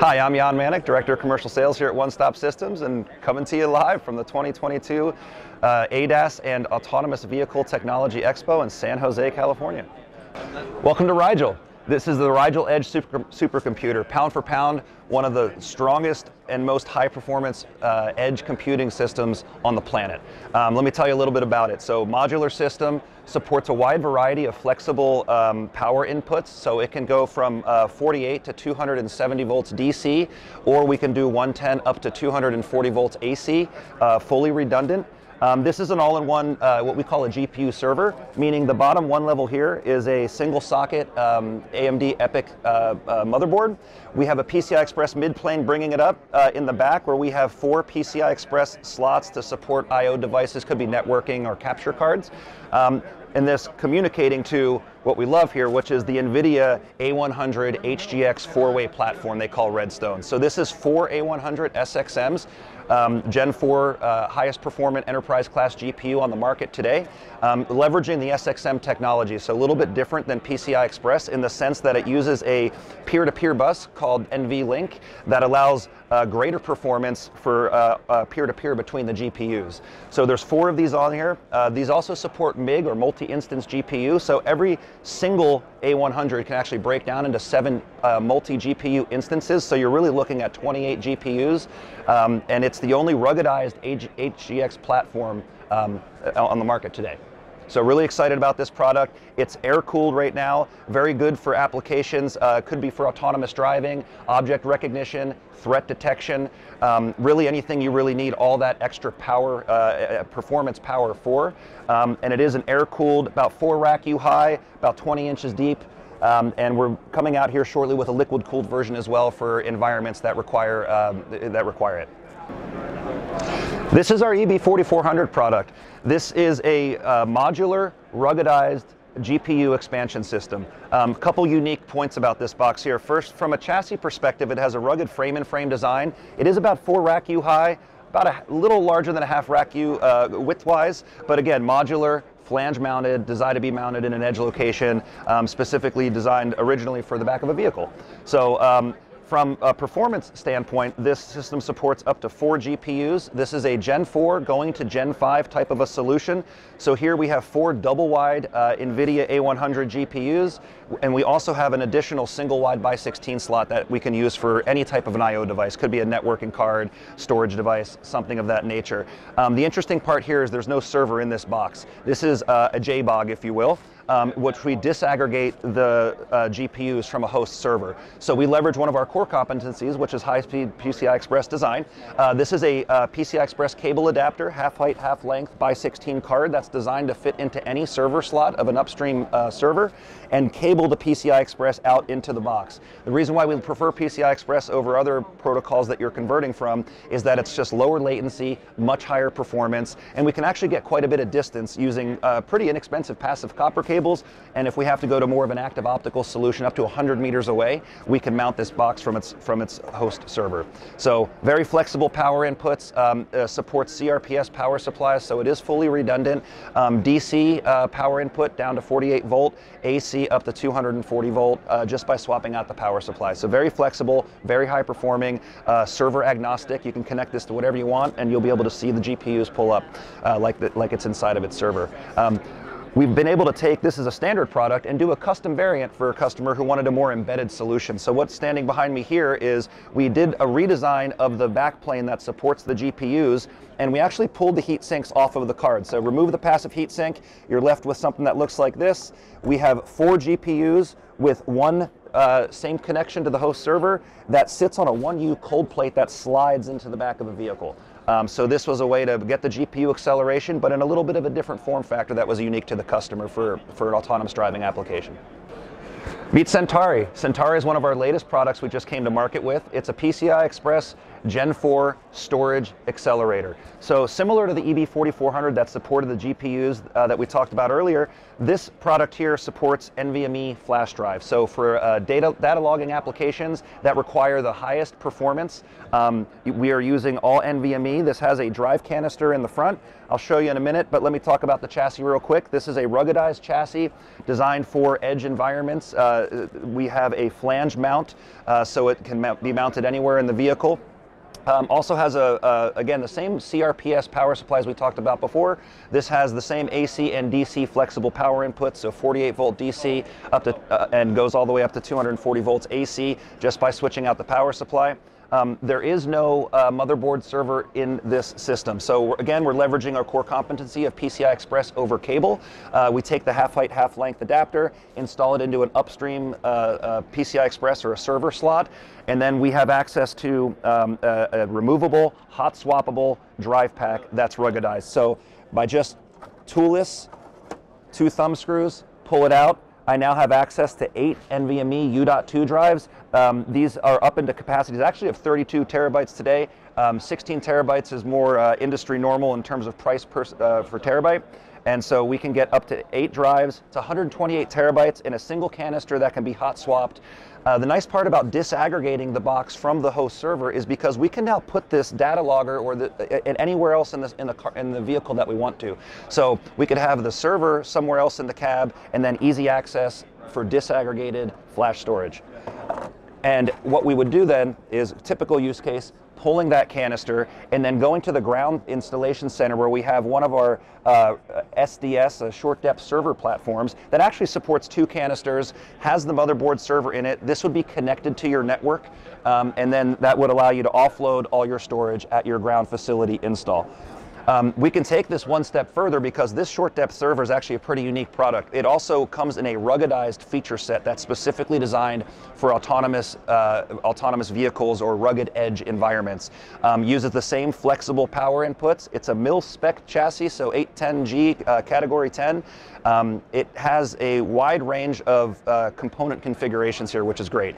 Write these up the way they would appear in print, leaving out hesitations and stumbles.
Hi, I'm Jaan Mannik, Director of Commercial Sales here at One Stop Systems, and coming to you live from the 2022 ADAS and Autonomous Vehicle Technology Expo in San Jose, California. Welcome to Rigel. This is the Rigel Edge supercomputer, pound for pound, one of the strongest and most high-performance edge computing systems on the planet. Let me tell you a little bit about it. So, modular system supports a wide variety of flexible power inputs. So it can go from 48 to 270 volts DC, or we can do 110 up to 240 volts AC, fully redundant. This is an all-in-one, what we call a GPU server, meaning the bottom one level here is a single socket AMD EPYC motherboard. We have a PCI Express mid-plane bringing it up in the back, where we have 4 PCI Express slots to support I/O devices, could be networking or capture cards. And this communicating to what we love here, which is the NVIDIA A100 HGX 4-way platform they call Redstone. So this is 4 A100 SXMs, Gen 4 highest performant enterprise class GPU on the market today, leveraging the SXM technology. So a little bit different than PCI Express in the sense that it uses a peer-to-peer bus called NVLink that allows greater performance for peer-to-peer between the GPUs. So there's 4 of these on here. These also support MIG or multi-instance GPU. So every single A100 can actually break down into 7 multi-GPU instances. So you're really looking at 28 GPUs, and it's the only ruggedized HGX platform on the market today. So really excited about this product. It's air-cooled right now, very good for applications, could be for autonomous driving, object recognition, threat detection, really anything you really need all that extra power, performance power for. And it is an air-cooled, about 4 rack U high, about 20 inches deep, and we're coming out here shortly with a liquid-cooled version as well for environments that require it. This is our EB4400 product. This is a modular, ruggedized GPU expansion system. A couple unique points about this box here. First, from a chassis perspective, it has a rugged frame-in-frame design. It is about 4 rack U high, about a little larger than a half rack U width-wise, but again, modular, flange mounted, designed to be mounted in an edge location, specifically designed originally for the back of a vehicle. So, from a performance standpoint, this system supports up to 4 GPUs. This is a Gen 4 going to Gen 5 type of a solution. So here we have 4 double-wide NVIDIA A100 GPUs, and we also have an additional single-wide by 16 slot that we can use for any type of an I/O device. Could be a networking card, storage device, something of that nature. The interesting part here is there's no server in this box. This is a JBOG, if you will, which we disaggregate the GPUs from a host server. So we leverage one of our core competencies, which is high-speed PCI Express design. This is a PCI Express cable adapter, half height, half length, by 16 card that's designed to fit into any server slot of an upstream server and cable the PCI Express out into the box. The reason why we prefer PCI Express over other protocols that you're converting from is that it's just lower latency, much higher performance, and we can actually get quite a bit of distance using pretty inexpensive passive copper cables. And if we have to go to more of an active optical solution up to 100 meters away, we can mount this box from its host server. So very flexible power inputs, supports CRPS power supplies, so it is fully redundant. DC power input down to 48 volt, AC up to 240 volt, just by swapping out the power supply. So very flexible, very high performing, server agnostic. You can connect this to whatever you want, and you'll be able to see the GPUs pull up like it's inside of its server. We've been able to take this as a standard product and do a custom variant for a customer who wanted a more embedded solution. So what's standing behind me here is we did a redesign of the backplane that supports the GPUs, and we actually pulled the heat sinks off of the card. So remove the passive heat sink, you're left with something that looks like this. We have 4 GPUs with one same connection to the host server that sits on a 1U cold plate that slides into the back of a vehicle. So this was a way to get the GPU acceleration, but in a little bit of a different form factor that was unique to the customer for an autonomous driving application. Meet Centauri. Centauri is one of our latest products we just came to market with. It's a PCI Express Gen 4 storage accelerator. So similar to the EB4400 that supported the GPUs that we talked about earlier, this product here supports NVMe flash drive. So for data logging applications that require the highest performance, we are using all NVMe. This has a drive canister in the front, I'll show you in a minute, but let me talk about the chassis real quick. This is a ruggedized chassis designed for edge environments. We have a flange mount, so it can be mounted anywhere in the vehicle. Also has again, the same CRPS power supplies we talked about before. This has the same AC and DC flexible power inputs, so 48 volt DC up to, and goes all the way up to 240 volts AC just by switching out the power supply. There is no motherboard server in this system. So again, we're leveraging our core competency of PCI Express over cable. We take the half height, half length adapter, install it into an upstream PCI Express or a server slot, and then we have access to a removable, hot swappable drive pack that's ruggedized. So by just toolless, 2 thumb screws, pull it out, I now have access to 8 NVMe U.2 drives. These are up into capacities actually of 32 terabytes today. 16 terabytes is more industry normal in terms of price per, for terabyte. And so we can get up to 8 drives. It's 128 terabytes in a single canister that can be hot swapped. The nice part about disaggregating the box from the host server is because we can now put this data logger or anywhere else in the vehicle that we want to. So we could have the server somewhere else in the cab and then easy access for disaggregated flash storage. And what we would do then is, typical use case, pulling that canister and then going to the ground installation center where we have one of our SDS, short depth server platforms that actually supports 2 canisters, has the motherboard server in it. This would be connected to your network, and then that would allow you to offload all your storage at your ground facility install. We can take this one step further because this short depth server is actually a pretty unique product. It also comes in a ruggedized feature set that's specifically designed for autonomous vehicles or rugged edge environments. Uses the same flexible power inputs. It's a mil-spec chassis, so 810G category 10. It has a wide range of component configurations here, which is great.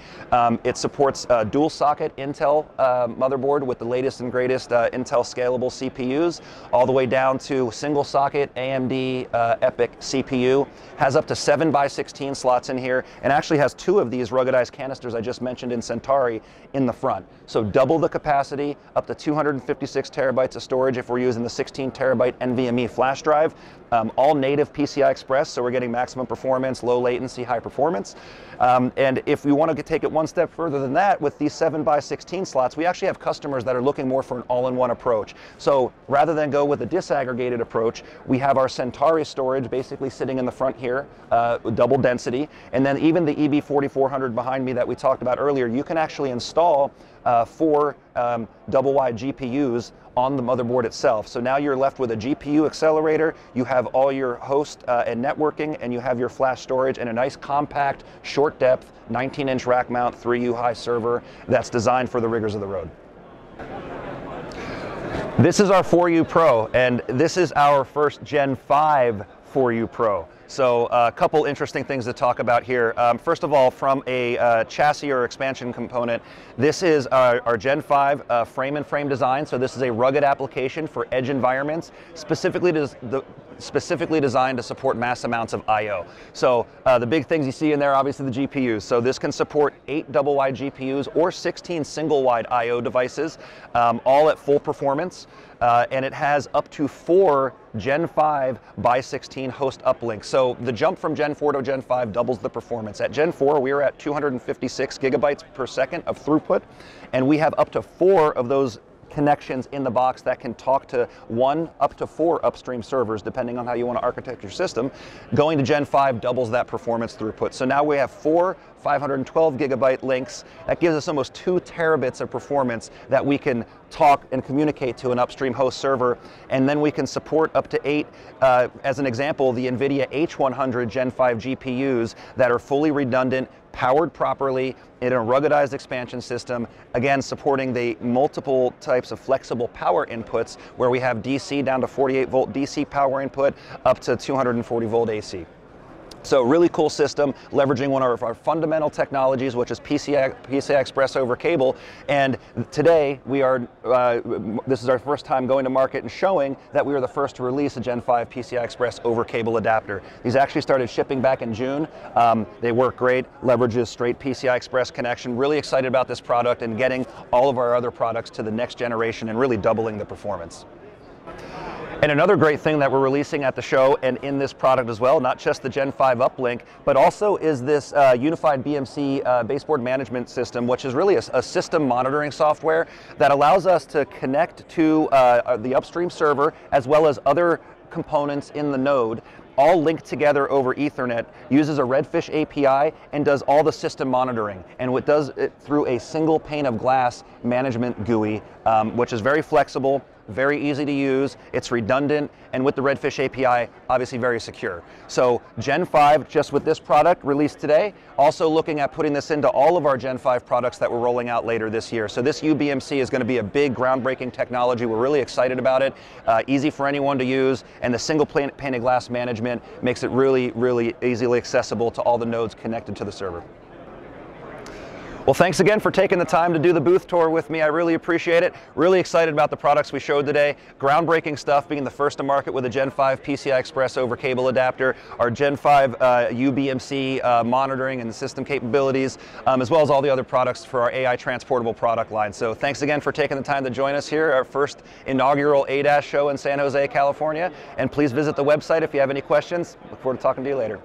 It supports dual socket Intel motherboard with the latest and greatest Intel scalable CPUs, all the way down to single socket AMD EPYC CPU. Has up to 7x16 slots in here, and actually has 2 of these ruggedized canisters I just mentioned in Centauri in the front. So double the capacity, up to 256 terabytes of storage if we're using the 16 terabyte NVMe flash drive. All native PCI Express, so we're getting maximum performance, low latency, high performance. And if we want to take it one step further than that, with these 7x16 slots, we actually have customers that are looking more for an all-in-one approach. So rather than go with a disaggregated approach, we have our Centauri storage basically sitting in the front here, with double density, and then even the EB4400 behind me that we talked about earlier, you can actually install 4 double-wide GPUs on the motherboard itself. So now you're left with a GPU accelerator, you have all your host and networking, and you have your flash storage and a nice compact, short depth, 19-inch rack mount, 3U high server that's designed for the rigors of the road. This is our 4U Pro, and this is our first Gen 5 4U Pro. So a couple interesting things to talk about here. First of all, from a chassis or expansion component, this is our Gen 5 frame-in-frame design. So this is a rugged application for edge environments, specifically designed to support mass amounts of I/O. So the big things you see in there, obviously the GPUs. So this can support 8 double-wide GPUs or 16 single-wide I/O devices, all at full performance. And it has up to 4 Gen 5 by 16 host uplinks. So the jump from Gen 4 to Gen 5 doubles the performance. At Gen 4, we were at 256 gigabytes per second of throughput, and we have up to 4 of those connections in the box that can talk to 1 up to 4 upstream servers, depending on how you want to architect your system. Going to Gen 5 doubles that performance throughput. So now we have 4 512 gigabyte links. That gives us almost 2 terabits of performance that we can talk and communicate to an upstream host server. And then we can support up to 8, as an example, the NVIDIA H100 Gen 5 GPUs that are fully redundant, powered properly in a ruggedized expansion system, again supporting the multiple types of flexible power inputs where we have DC down to 48 volt DC power input up to 240 volt AC. So really cool system, leveraging one of our fundamental technologies, which is PCI Express over cable. And today we are, this is our first time going to market and showing that we were the first to release a Gen 5 PCI Express over cable adapter. These actually started shipping back in June. They work great, leverages straight PCI Express connection. Really excited about this product and getting all of our other products to the next generation and really doubling the performance. And another great thing that we're releasing at the show and in this product as well, not just the Gen 5 uplink, but also is this unified BMC baseboard management system, which is really a system monitoring software that allows us to connect to the upstream server as well as other components in the node, all linked together over Ethernet, uses a Redfish API, and does all the system monitoring. And it does it through a single pane of glass management GUI, which is very flexible, very easy to use, it's redundant, and with the Redfish API, obviously very secure. So Gen 5, just with this product released today, also looking at putting this into all of our Gen 5 products that we're rolling out later this year. So this UBMC is going to be a big groundbreaking technology. We're really excited about it, easy for anyone to use, and the single pane of glass management makes it really, really easily accessible to all the nodes connected to the server. Well, thanks again for taking the time to do the booth tour with me. I really appreciate it. Really excited about the products we showed today. Groundbreaking stuff, being the first to market with a Gen 5 PCI Express over cable adapter, our Gen 5 UBMC monitoring and system capabilities, as well as all the other products for our AI Transportable product line. So thanks again for taking the time to join us here, our first inaugural ADAS show in San Jose, California. And please visit the website if you have any questions. Look forward to talking to you later.